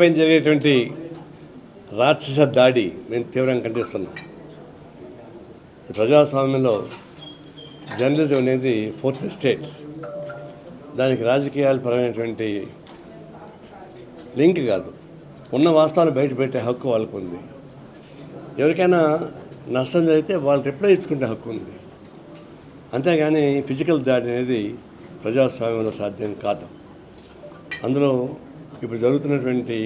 పైన జరిగేటువంటి రాక్షస దాడి మేము తీవ్రంగా ఖండిస్తున్నాం. ప్రజాస్వామ్యంలో జర్నలిజం అనేది ఫోర్త్ ఎస్టేట్, దానికి రాజకీయాల పరమైనటువంటి లింక్ కాదు. ఉన్న వాస్తవాలు బయట పెట్టే హక్కు వాళ్ళకు ఉంది. ఎవరికైనా నష్టం జరిగితే వాళ్ళు రిప్లై ఇచ్చుకునే హక్కు ఉంది. అంతేగాని ఫిజికల్ దాడి అనేది ప్రజాస్వామ్యంలో సాధ్యం కాదు. అందులో ఇప్పుడు జరుగుతున్నటువంటి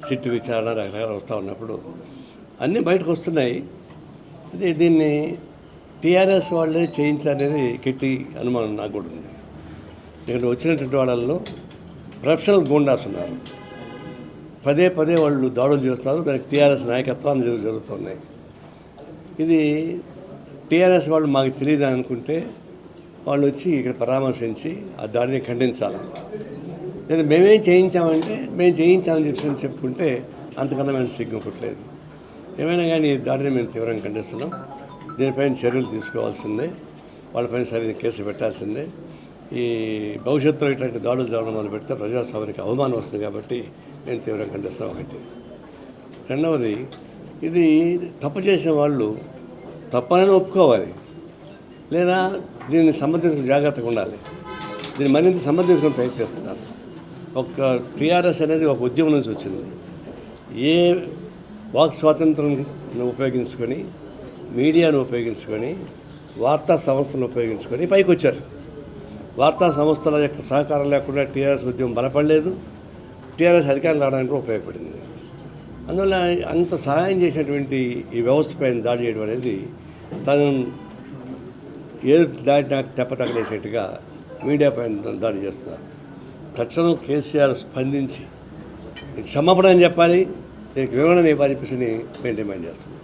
సిట్టు విచారణ రకరకాలు వస్తూ ఉన్నప్పుడు అన్నీ బయటకు వస్తున్నాయి. అదే దీన్ని టీఆర్ఎస్ వాళ్ళే చేయించాలనేది గట్టి అనుమానం నాకు కూడా ఉంది. ఇక్కడ వచ్చినటువంటి వాళ్ళల్లో ప్రొఫెషనల్ గూండాస్ ఉన్నారు. పదే పదే వాళ్ళు దాడులు చేస్తున్నారు. దానికి టీఆర్ఎస్ నాయకత్వాన్ని జరుగుతున్నాయి. ఇది టీఆర్ఎస్ వాళ్ళు మాకు తెలియదు అనుకుంటే వాళ్ళు వచ్చి ఇక్కడ పరామర్శించి ఆ దాడిని ఖండించాలి. లేదా మేమేం చేయించామంటే మేము చేయించామని చెప్పుకుంటే అంతకన్నా మేము సిగ్గుపట్టలేదు. ఏమైనా కానీ దాడిని మేము తీవ్రంగా ఖండిస్తున్నాం. దీనిపైన చర్యలు తీసుకోవాల్సిందే, వాళ్ళపైన సరైన కేసు పెట్టాల్సిందే. ఈ భవిష్యత్తులో ఇట్లాంటి దాడులు జరగడం మొదలు పెడితే ప్రజాస్వామ్యానికి అవమానం వస్తుంది. కాబట్టి నేను తీవ్రంగా ఖండిస్తున్నాం. ఒకటి. రెండవది, ఇది తప్పు చేసిన వాళ్ళు తప్పనని ఒప్పుకోవాలి, లేదా దీన్ని సమర్థించుకుని జాగ్రత్తగా ఉండాలి. దీన్ని మరింత సమర్థించుకుని ప్రయత్నిస్తున్నారు. ఒక టీఆర్ఎస్ అనేది ఒక ఉద్యమం నుంచి వచ్చింది. ఏ వాక్ స్వాతంత్రం ఉపయోగించుకొని, మీడియాను ఉపయోగించుకొని, వార్తా సంస్థలను ఉపయోగించుకొని పైకి వచ్చారు. వార్తా సంస్థల యొక్క సహకారం లేకుండా టీఆర్ఎస్ ఉద్యమం బలపడలేదు. టీఆర్ఎస్ అధికారం రావడానికి కూడా ఉపయోగపడింది. అందువల్ల అంత సహాయం చేసినటువంటి ఈ వ్యవస్థపైన దాడి చేయడం అనేది తను ఏది దాడి నాకు తెప్ప తగలేసేట్టుగా మీడియా పైన దాడి చేస్తున్నారు. తక్షణం కేసీఆర్ స్పందించి క్షమాపణ అని చెప్పాలి, దీనికి వివరణ ఇవ్వాలని చెప్పేసి మేము డిమాండ్ చేస్తున్నాం.